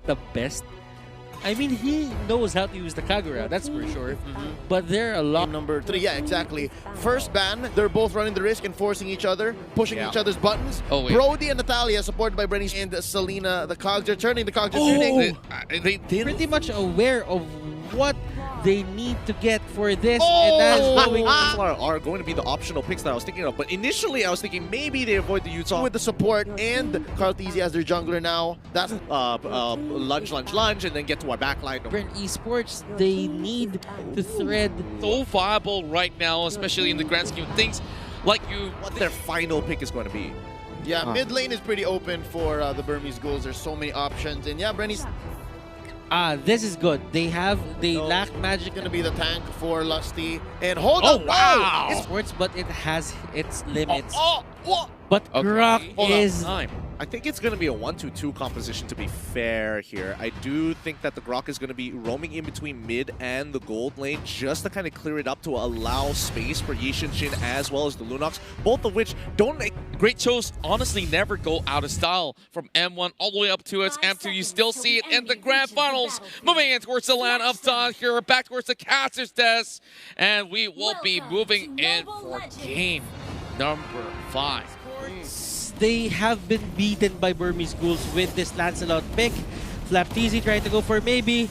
the best. I mean, he knows how to use the Kagura, that's for sure. But there are a lot. Number 3, yeah, exactly. First ban, they're both running the risk and forcing each other, pushing each other's buttons. Oh, wait. Brody and Natalia, supported by Bren and Selena, the cogs are turning, the cogs are turning. They pretty much aware of what they need to get for this, and that's going are going to be the optional picks that I was thinking of. But initially, I was thinking maybe they avoid the Utah with the support and Carl Tizzy as their jungler now. That's lunge, and then get to our backline. Bren Esports, they need to thread. So viable right now, especially in the grand scheme of things. Like What their final pick is going to be. yeah, mid lane is pretty open for the Burmese Ghouls. There's so many options, and yeah, Brenny's This is good. They lack magic. gonna be the tank for Lusty. And hold Oh, up, wow! It's Sports, but it has its limits. what? But Okay, Grok hold on. is time. I think it's going to be a 1-2-2 composition, to be fair here. I do think that the Grok is going to be roaming in between mid and the gold lane just to kind of clear it up to allow space for Yishin Shin as well as the Lunox, both of which don't make... Great shows honestly never go out of style. From M1 all the way up to its M2, you still see it in the grand finals. Moving in towards the land of Dawn here, back towards the caster's desk. And we will be moving in for game number 5. they have been beaten by Burmese Ghouls with this Lancelot pick. Flapteezy trying to go for maybe.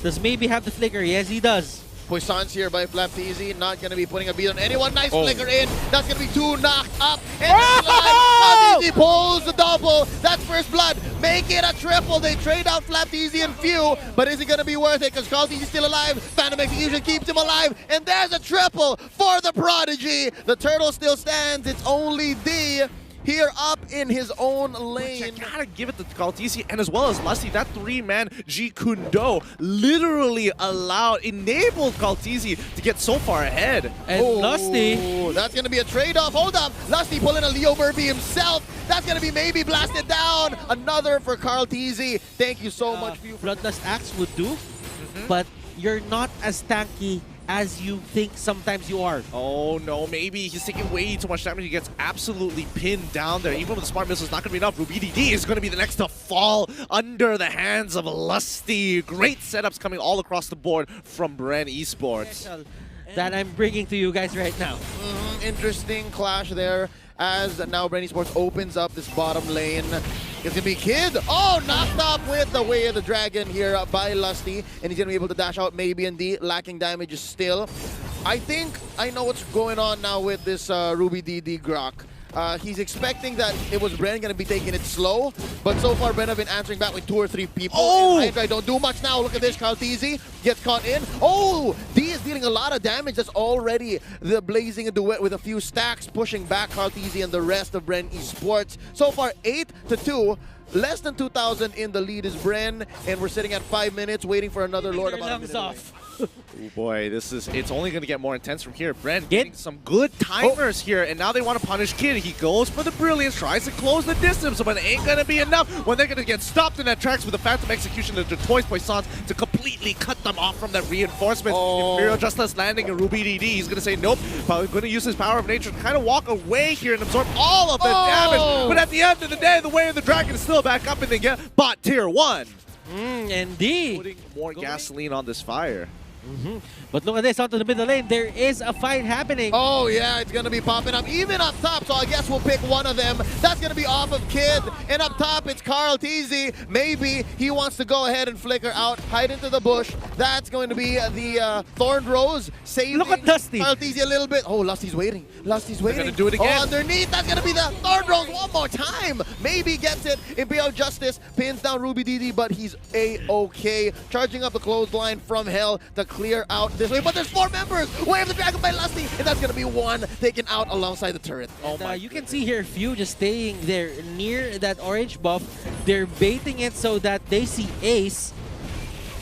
Does maybe have the flicker? Yes, he does. Poisson's here by Flapteezy, not going to be putting a beat on anyone. Nice flicker in. That's going to be 2 knocked up. And Flapteezy pulls the double. That's first blood. Make it a triple. They trade out Flapteezy and Few, but is it going to be worth it? Because Flapteezy's still alive. Phantom Execution keeps him alive. And there's a triple for the Prodigy. The turtle still stands. It's only D here up in his own lane. Which I gotta give it to Kaltisi, and as well as Lusty, that 3-man G Kundo literally enabled Kaltisi to get so far ahead. And Lusty, that's gonna be a trade-off. Hold up, Lusty pulling a Leo Burby himself. That's gonna be maybe blasted down. Another for Carl Tizzy. Thank you so much. Bloodlust Axe would do, but you're not as tanky as you think sometimes you are. Oh no, maybe he's taking way too much damage. He gets absolutely pinned down there. Even with the Smart Missile, it's not going to be enough. Ruby DD is going to be the next to fall under the hands of Lusty. Great setups coming all across the board from Bren Esports. That I'm bringing to you guys right now. Interesting clash there as now Bren Esports opens up this bottom lane. It's gonna be Kid. Oh, knocked up with the Way of the Dragon here by Lusty, and he's gonna be able to dash out maybe in D, lacking damage still. I think I know what's going on now with this Ruby DD Grok. He's expecting that it was Bren gonna be taking it slow, but so far Bren have been answering back with 2 or 3 people. Oh! And I don't do much now. Look at this, Kaltizi gets caught in. Oh, D is dealing a lot of damage. That's already the blazing a duet with a few stacks, pushing back Kaltizi and the rest of Bren Esports. So far 8-2. Less than 2,000 in the lead is Bren, and we're sitting at 5 minutes waiting for another Lord of Lungs off. Oh boy, it's only going to get more intense from here. Bren getting some good timers here, and now they want to punish Kid. He goes for the Brilliance, tries to close the distance, but it ain't going to be enough when they're going to get stopped in their tracks with the Phantom Execution of the Toys Poissons to completely cut them off from that reinforcement. Imperial Justice landing and Ruby DD. He's going to say nope, probably going to use his Power of Nature to kind of walk away here and absorb all of the damage. But at the end of the day, the Way of the Dragon is still back up, and they get bot tier 1. And D. Putting more gasoline on this fire. But look at this, onto the middle lane. There is a fight happening. Oh yeah, it's gonna be popping up even up top, so I guess we'll pick one of them. That's gonna be off of Kid, and up top it's Carl Tizzy. Maybe he wants to go ahead and flicker out, hide into the bush. That's going to be the Thorn Rose saving Look at Lusty. Carl Tizzy a little bit. Oh, Lusty's waiting. Lusty's waiting. Gonna do it again. Oh, underneath, that's gonna be the Thorn Rose one more time. Maybe gets it. Imperial Justice pins down Ruby DD, but he's A-okay. Charging up the clothesline from hell to clear out this way, but there's 4 members. Way of the Dragon by Lusty, and that's gonna be 1 taken out alongside the turret. Oh my! You can see here Few just staying there near that orange buff. They're baiting it so that they see Ace.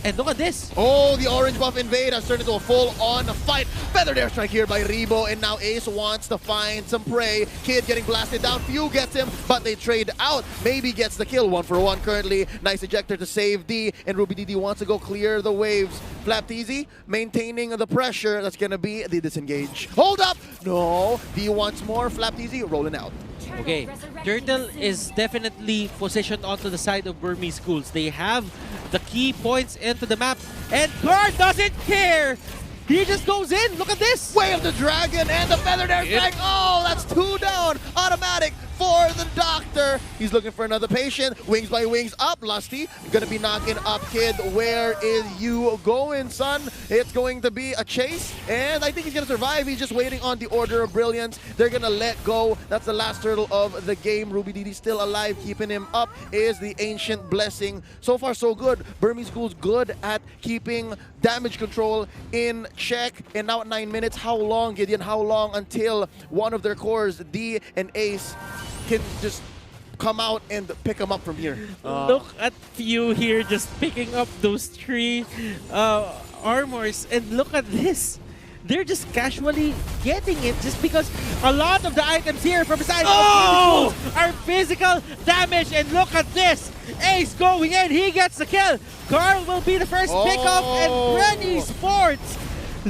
And look at this. Oh, the orange buff invade has turned into a full-on fight. Feathered airstrike here by Rebo, and now Ace wants to find some prey. Kid getting blasted down. Few gets him, but they trade out. Maybe gets the kill, 1-for-1 currently. Nice ejector to save D, and Ruby DD wants to go clear the waves. Flapteezy maintaining the pressure. That's gonna be the disengage. Hold up! No, D wants more. Flapteezy rolling out. Okay, Turtle is definitely positioned onto the side of Burmese Ghouls. They have the key points into the map. And Guard doesn't care. He just goes in. Look at this. Way of the Dragon and the Feathered Airstrike. Oh, that's 2 down. Automatic for the Doctor. He's looking for another patient. Wings by wings up. Lusty gonna be knocking up Kid. Where is you going, son? It's going to be a chase, and I think he's gonna survive. He's just waiting on the Order of Brilliance. They're gonna let go. That's the last turtle of the game. Ruby DD still alive. Keeping him up is the Ancient Blessing. So far, so good. Burmese Ghouls good at keeping damage control in check. And now at 9 minutes, how long, Gideon? How long until one of their cores, D and Ace, can just come out and pick them up from here? Look at Few here just picking up those 3 armors, and look at this. They're just casually getting it just because a lot of the items here from side of are physical damage. And look at this. Ace going in. He gets the kill. Carl will be the first pickup, and Bren ESPORTS,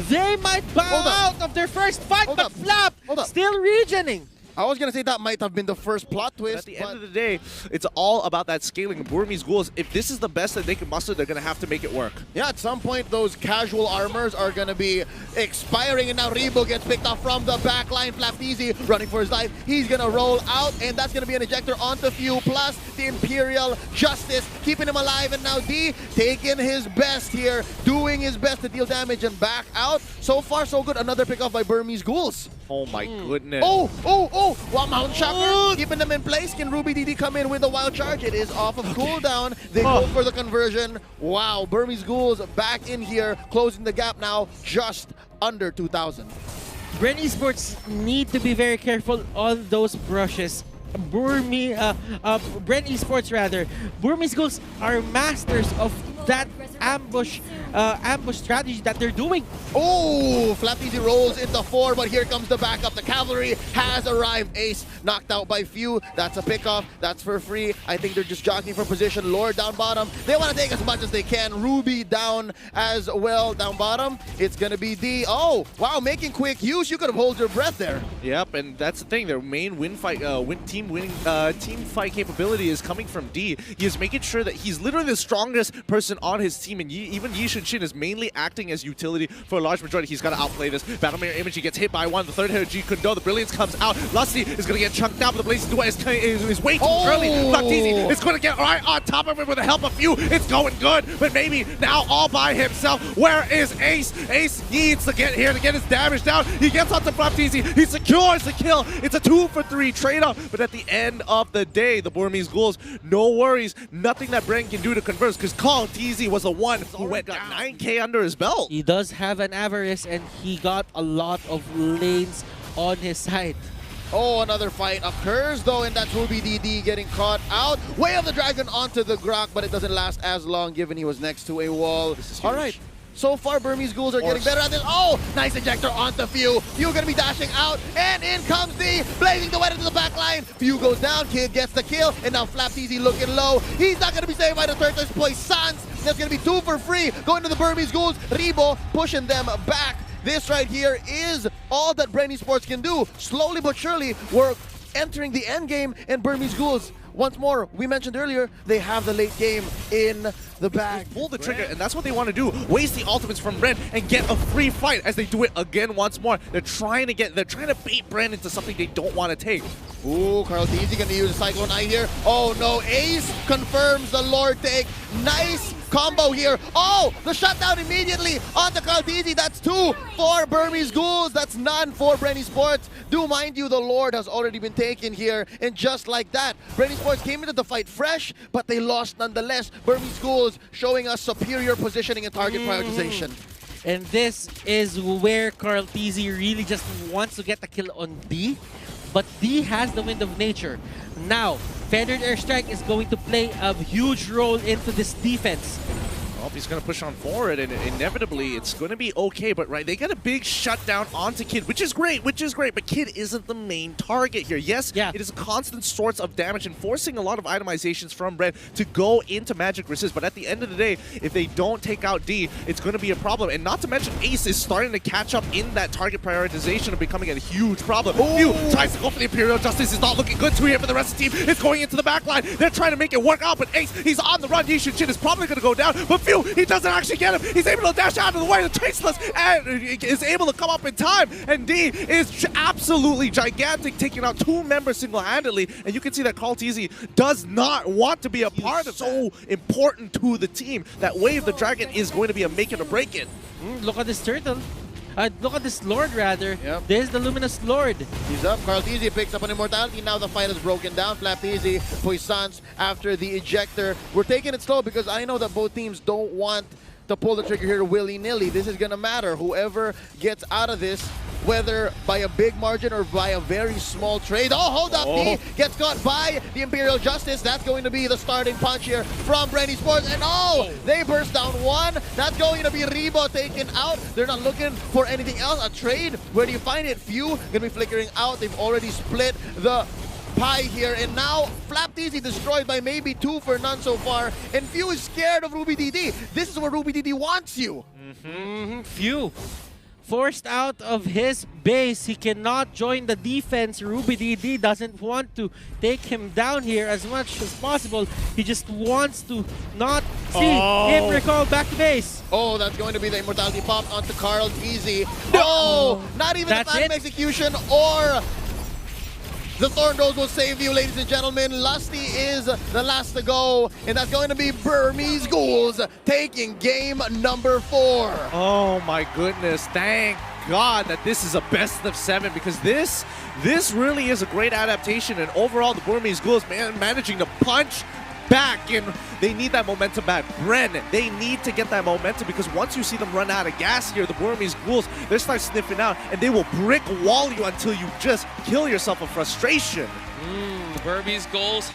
they might bow out of their first fight, but Flap still regening. I was going to say that might have been the first plot twist. But at the end of the day, it's all about that scaling. Burmese Ghouls, if this is the best that they can muster, they're going to have to make it work. Yeah, at some point, those casual armors are going to be expiring, and now Rebo gets picked off from the back line. Flapteasy running for his life. He's going to roll out, and that's going to be an ejector onto Few, plus the Imperial Justice, keeping him alive. And now D taking his best here, doing his best to deal damage and back out. So far, so good. Another pick off by Burmese Ghouls. Oh my goodness. Wow, Mount Shocker keeping them in place. Can Ruby DD come in with a wild charge? It is off of cooldown. They go for the conversion. Wow, Burmese Ghouls back in here, closing the gap now just under 2,000. Bren ESPORTS need to be very careful on those brushes. Bren ESPORTS rather. Burmese Ghouls are masters of that ambush strategy that they're doing. Oh, Flapteasy rolls into 4, but here comes the backup. The cavalry has arrived. Ace knocked out by Few. That's a pickoff. That's for free. I think they're just jockeying for position. Lord down bottom. They want to take as much as they can. Ruby down as well down bottom. It's going to be D. Oh, wow, making quick use. You could have held your breath there. Yep, and that's the thing. Their main team fight capability is coming from D. He is making sure that he's literally the strongest person on his team, and even Yi Shin is mainly acting as utility for a large majority. He's got to outplay this. Battle Mirror Image, he gets hit by one. The third hit, G Kundo. The Brilliance comes out. Lusty is going to get chunked out, but the Blazing Duet is way too early. Flapteasy is going to get right on top of it with the help of Few. It's going good, but maybe now all by himself. Where is Ace? Ace needs to get here to get his damage down. He gets onto Flapteasy. He secures the kill. It's a 2-for-3 trade-off, but at the end of the day, the Burmese Ghouls, no worries. Nothing that Bren can do to converse, because Carl TZ was the one who went got 9K under his belt. He does have an Avarice, and he got a lot of lanes on his side. Oh, another fight occurs though, and that's Ruby DD getting caught out. Way of the Dragon onto the Grok, but it doesn't last as long given he was next to a wall. All right. So far, Burmese Ghouls are getting better at this. Oh, nice ejector onto Few. Few gonna be dashing out, and in comes the Blazing Duet into the back line. Few goes down, Kid gets the kill, and now Flapteasy looking low. He's not gonna be saved by the Turtles Poissons. That's gonna be 2 for free, going to the Burmese Ghouls. Rebo pushing them back. This right here is all that Bren ESPORTS can do. Slowly but surely, we're entering the end game, and Burmese Ghouls, once more, we mentioned earlier, they have the late game in the bag. Pull the trigger, and that's what they want to do. Waste the ultimates from Bren and get a free fight as they do it again once more. They're trying to bait Bren into something they don't want to take. Ooh, Carl TZ gonna use a Cyclone Eye here. Oh no, Ace confirms the Lord take. Nice combo here. Oh, the shutdown immediately onto Carl TZ. That's 2 for Burmese Ghouls. That's none for Bren ESPORTS. Do mind you, the Lord has already been taken here, and just like that, Bren ESPORTS came into the fight fresh, but they lost nonetheless. Burmese Ghouls showing us superior positioning and target prioritization. And this is where Carl TZ really just wants to get the kill on D, but D has the Wind of Nature. Now, Feathered Airstrike is going to play a huge role into this defense. Well, he's going to push on forward, and inevitably it's going to be okay. But right, they got a big shutdown onto Kid, which is great. But Kid isn't the main target here. Yes, yeah. It is a constant source of damage and forcing a lot of itemizations from Bren to go into magic resist. But at the end of the day, if they don't take out D, it's going to be a problem. And not to mention, Ace is starting to catch up in that target prioritization of becoming a huge problem. Few tries to go for the Imperial Justice. Is not looking good to here for the rest of the team. It's going into the back line. They're trying to make it work out, but Ace, he's on the run. Yishin Chin is probably going to go down, but Few, he doesn't actually get him. He's able to dash out of the way, the Traceless, and is able to come up in time. And D is absolutely gigantic, taking out 2 members single-handedly. And you can see that Kaltizi does not want to be a part of so important to the team. That Wave the Dragon is going to be a make it or break it. Look at this turtle. Look at this Lord, rather. Yep. There's the Luminous Lord. He's up. Kaltizi picks up an Immortality. Now the fight is broken down. Flaptizi, Puissance after the ejector. We're taking it slow because I know that both teams don't want to pull the trigger here willy-nilly. This is going to matter. Whoever gets out of this, whether by a big margin or by a very small trade. Oh, hold up. D gets caught by the Imperial Justice. That's going to be the starting punch here from Bren ESPORTS. And oh, they burst down 1. That's going to be Rebo taken out. They're not looking for anything else. A trade. Where do you find it? Few going to be flickering out. They've already split the pie here, and now Flaptizi destroyed by maybe 2 for none so far, and Few is scared of Ruby DD. This is where Ruby DD wants you. Few forced out of his base. He cannot join the defense. Ruby DD doesn't want to take him down here as much as possible. He just wants to not see him recall back to base. Oh, that's going to be the Immortality popped onto Carl Easy. Oh, not even the Phantom Execution or the Thorn Rose will save you, ladies and gentlemen. Lusty is the last to go, and that's going to be Burmese Ghouls taking game number 4. Oh my goodness, thank God that this is a best of 7, because this really is a great adaptation, and overall the Burmese Ghouls managing to punch back, and they need that momentum back. Bren, they need to get that momentum, because once you see them run out of gas here, the Burmese Ghouls, they start sniffing out, and they will brick wall you until you just kill yourself of frustration. Burmese Ghouls